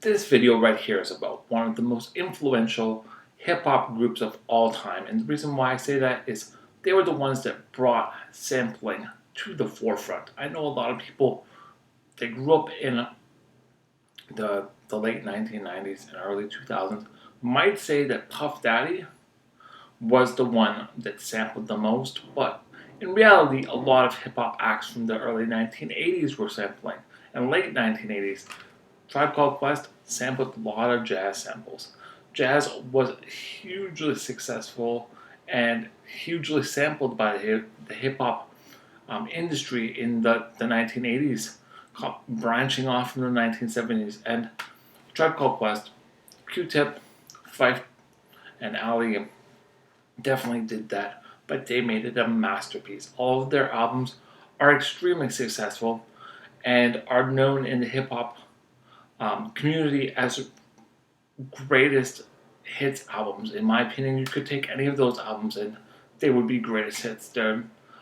This video right here is about one of the most influential hip-hop groups of all time, and the reason why I say that is they were the ones that brought sampling to the forefront. I know a lot of people, they grew up in the late 1990s and early 2000s, might say that Puff Daddy was the one that sampled the most, but in reality, a lot of hip-hop acts from the early 1980s were sampling, and late 1980s. Tribe Called Quest sampled a lot of jazz samples. Jazz was hugely successful and hugely sampled by the hip hop industry in the 1980s, branching off from the 1970s. And Tribe Called Quest, Q-Tip, Fife, and Ali definitely did that, but they made it a masterpiece. All of their albums are extremely successful and are known in the hip hop community as greatest hits albums. In my opinion, you could take any of those albums and they would be greatest hits.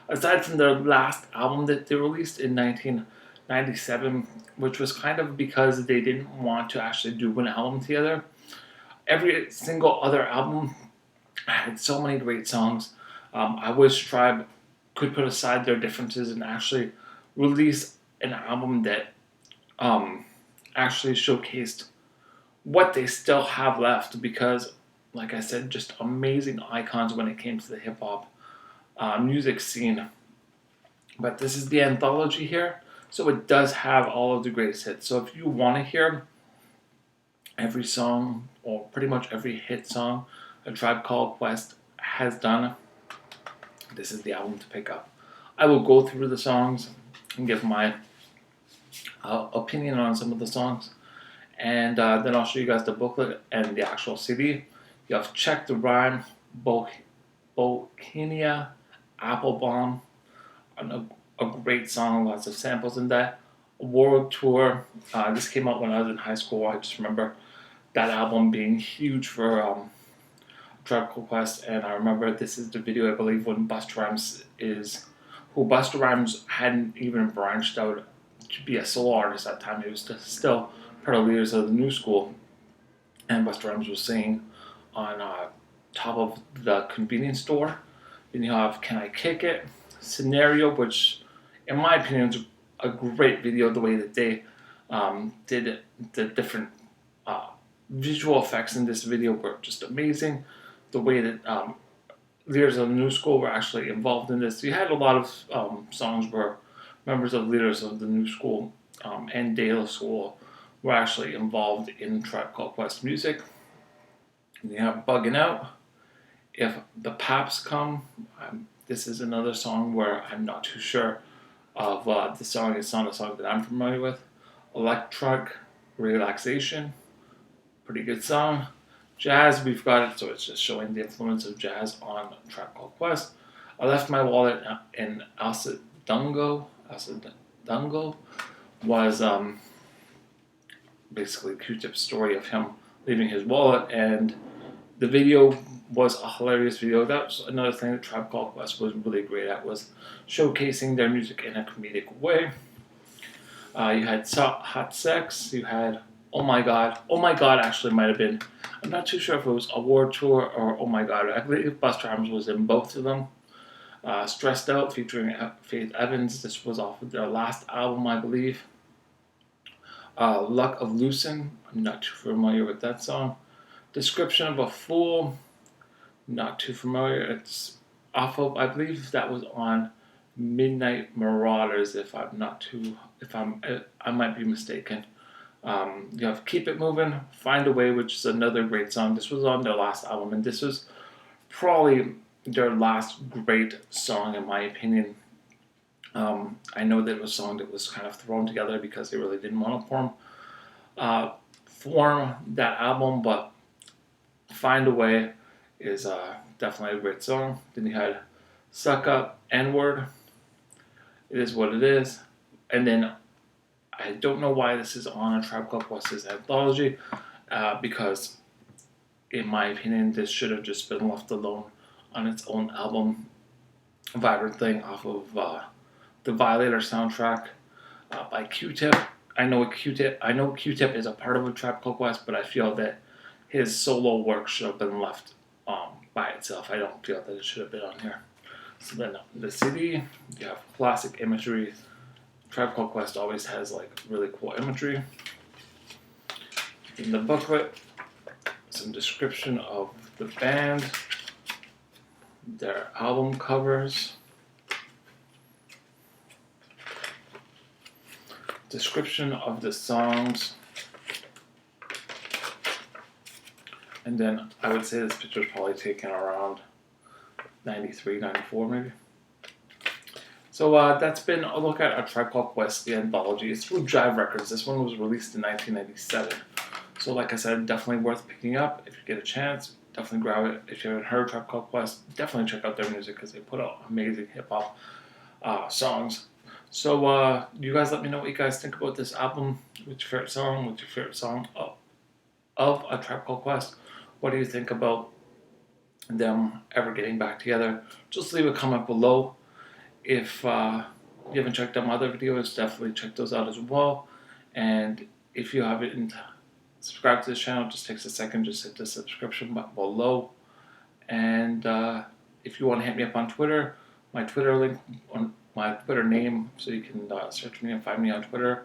Aside from their last album that they released in 1997, which was kind of because they didn't want to actually do an album together, every single other album had so many great songs. I wish Tribe could put aside their differences and actually release an album that actually showcased what they still have left, because like I said, just amazing icons when it came to the hip-hop music scene. But this is the anthology here, so it does have all of the greatest hits. So if you want to hear every song, or pretty much every hit song a Tribe Called Quest has done, this is the album to pick up. I will go through the songs and give my opinion on some of the songs, and then I'll show you guys the booklet and the actual CD. You have Check the Rhyme, Bonita Applebum, a great song, lots of samples in that. A World Tour, this came out when I was in high school. I just remember that album being huge for Tribe Called Quest, and I remember this is the video, I believe, when Busta Rhymes Busta Rhymes hadn't even branched out to be a solo artist at that time. He was still part of Leaders of the New School, and Busta Rhymes was singing on top of the convenience store. Then you have Can I Kick It, Scenario, which in my opinion is a great video. The way that they did the different visual effects in this video were just amazing. The way that Leaders of the New School were actually involved in this. You had a lot of songs where members of Leaders of the New School and De La Soul were actually involved in Tribe Called Quest music. And you have Buggin Out, If the Papes Come. This is another song where I'm not too sure of the song. It's not a song that I'm familiar with. Electric Relaxation, pretty good song. Jazz, we've got it, so it's just showing the influence of jazz on Tribe Called Quest. I Left My Wallet in Segundo was basically Q-Tip's story of him leaving his wallet, and the video was a hilarious video. That was another thing that Tribe Called Quest was really great at, was showcasing their music in a comedic way. You had Hot Sex, you had Oh My God. Oh My God actually might have been, I'm not too sure if it was a World Tour or Oh My God. I believe Busta Rhymes was in both of them. Stressed Out featuring Faith Evans. This was off of their last album, I believe. Luck of Lucien. I'm not too familiar with that song. Description of a Fool. Not too familiar. It's off of, I believe that was on Midnight Marauders. I might be mistaken. You have Keep It Moving, Find a Way, which is another great song. This was on their last album, and this was probably their last great song, in my opinion. I know that it was a song that was kind of thrown together because they really didn't want to form that album, but Find a Way is definitely a great song. Then you had Sucka, N-Word, It Is What It Is, and then I don't know why this is on a Tribe Called Quest's anthology, because in my opinion this should have just been left alone on its own album, Vivrant Thing, off of the Violator soundtrack by Q-Tip. I know Q-Tip is a part of A Tribe Called Quest, but I feel that his solo work should have been left by itself. I don't feel that it should have been on here. So then the CD, you have classic imagery. Tribe Called Quest always has like really cool imagery. In the booklet, some description of the band, their album covers, description of the songs, and then I would say this picture is probably taken around 93, 94 maybe. So that's been a look at A Tribe Called Quest, the anthology. It's through Jive Records. This one was released in 1997. So like I said, definitely worth picking up if you get a chance. Definitely grab it. If you haven't heard Tribe Called Quest, definitely check out their music because they put out amazing hip-hop songs. So you guys let me know what you guys think about this album. What's your favorite song? What's your favorite song of A Tribe Called Quest? What do you think about them ever getting back together? Just leave a comment below. If you haven't checked out my other videos, definitely check those out as well. And if you haven't subscribed to this channel, just takes a second, just hit the subscription button below. And if you want to hit me up on Twitter, my Twitter link, on my Twitter name, so you can search me and find me on Twitter.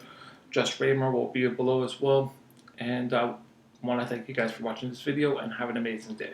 Just Raymer will be below as well. And I want to thank you guys for watching this video and have an amazing day.